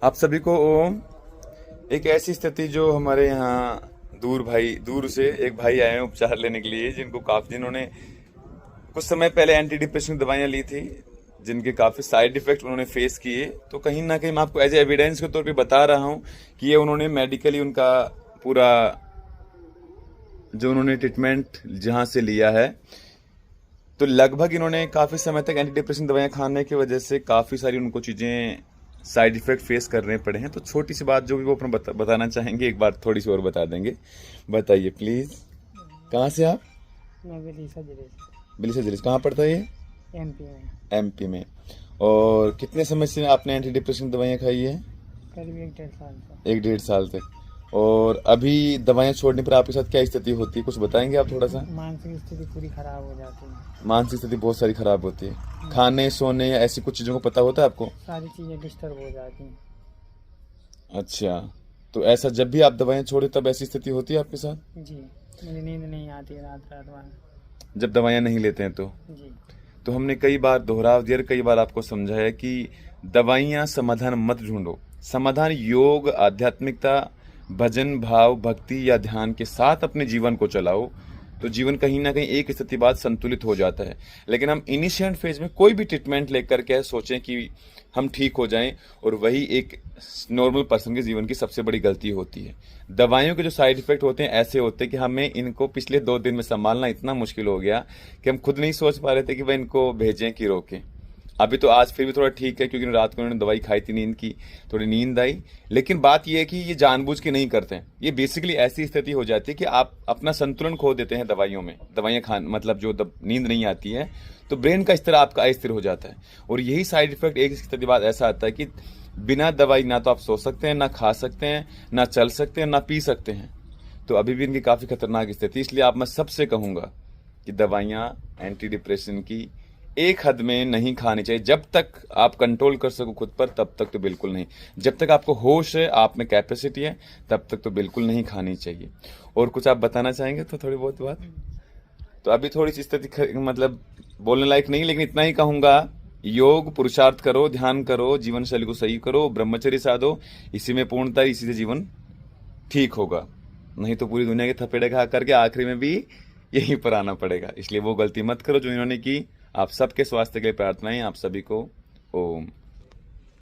आप सभी को ओम। एक ऐसी स्थिति जो हमारे यहाँ दूर से एक भाई आए हैं उपचार लेने के लिए, जिन्होंने कुछ समय पहले एंटी डिप्रेशन दवाइयाँ ली थी, जिनके काफ़ी साइड इफेक्ट उन्होंने फेस किए। तो कहीं ना कहीं मैं आपको एज एविडेंस के तौर पे बता रहा हूँ कि ये उन्होंने मेडिकली उनका पूरा जो उन्होंने ट्रीटमेंट जहाँ से लिया है, तो लगभग इन्होंने काफ़ी समय तक एंटी डिप्रेशन दवाइयाँ खाने की वजह से काफ़ी सारी उनको चीज़ें साइड इफेक्ट फेस करने पड़े हैं। तो छोटी सी बात जो भी वो अपना बताना चाहेंगे, एक बार थोड़ी सी और बता देंगे। बताइए प्लीज़। कहाँ से आप? मैं विलिसा बिलिसा कहाँ पड़ता है ये? एमपी में। एमपी में। और कितने समय से आपने एंटी डिप्रेशन दवाइयाँ खाई है? करीब 1-1.5 साल से। 1-1.5 साल तक। और अभी दवाइयाँ छोड़ने पर आपके साथ क्या स्थिति होती है, कुछ बताएंगे आप थोड़ा सा? मानसिक स्थिति पूरी खराब हो जाती है। मानसिक स्थिति बहुत सारी खराब होती है। खाने सोने या ऐसी कुछ चीज़ों को पता होता है आपको? सारी चीज़ें डिस्टर्ब हो जाती हैं। अच्छा, तो ऐसा जब भी आप दवाइयाँ छोड़े तब ऐसी स्थिति होती है आपके साथ? जी, मुझे नींद नहीं आती रात रात भर। जब दवाइयाँ नहीं लेते हैं तो? जी। तो हमने कई बार दोहरा दिया, कई बार आपको समझाया कि दवाइयाँ समाधान मत ढूंढो। समाधान योग, आध्यात्मिकता, भजन, भाव, भक्ति या ध्यान के साथ अपने जीवन को चलाओ, तो जीवन कहीं ना कहीं एक स्थिति बाद संतुलित हो जाता है। लेकिन हम इनिशिएंट फेज में कोई भी ट्रीटमेंट लेकर के सोचें कि हम ठीक हो जाएं, और वही एक नॉर्मल पर्सन के जीवन की सबसे बड़ी गलती होती है। दवाइयों के जो साइड इफेक्ट होते हैं ऐसे होते हैं कि हमें इनको पिछले 2 दिन में संभालना इतना मुश्किल हो गया कि हम खुद नहीं सोच पा रहे थे कि वह इनको भेजें कि रोकें। अभी तो आज फिर भी थोड़ा ठीक है, क्योंकि रात को उन्होंने दवाई खाई थी नींद की, थोड़ी नींद आई। लेकिन बात यह है कि ये जानबूझ के नहीं करते हैं। ये बेसिकली ऐसी स्थिति हो जाती है कि आप अपना संतुलन खो देते हैं दवाइयों में। दवाइयाँ खान मतलब जो नींद नहीं आती है, तो ब्रेन का स्तर आपका अस्थिर हो जाता है। और यही साइड इफेक्ट एक स्थिति बाद ऐसा आता है कि बिना दवाई ना तो आप सो सकते हैं, ना खा सकते हैं, ना चल सकते हैं, ना पी सकते हैं। तो अभी भी इनकी काफ़ी खतरनाक स्थिति। इसलिए आप मैं सबसे कहूँगा कि दवाइयाँ एंटी डिप्रेशन की एक हद में नहीं खानी चाहिए। जब तक आप कंट्रोल कर सको खुद पर, तब तक तो बिल्कुल नहीं। जब तक आपको होश है, आप में कैपेसिटी है, तब तक तो बिल्कुल नहीं खानी चाहिए। और कुछ आप बताना चाहेंगे तो थोड़ी बहुत बात? तो अभी थोड़ी सी स्थिति मतलब बोलने लायक नहीं, लेकिन इतना ही कहूँगा, योग पुरुषार्थ करो, ध्यान करो, जीवन शैली को सही करो, ब्रह्मचर्य साधो। इसी में पूर्णता, इसी से जीवन ठीक होगा। नहीं तो पूरी दुनिया के थपेड़े खा करके आखिरी में भी यहीं पर आना पड़ेगा। इसलिए वो गलती मत करो जो इन्होंने की। आप सबके स्वास्थ्य के लिए प्रार्थनाएं। आप सभी को ओम।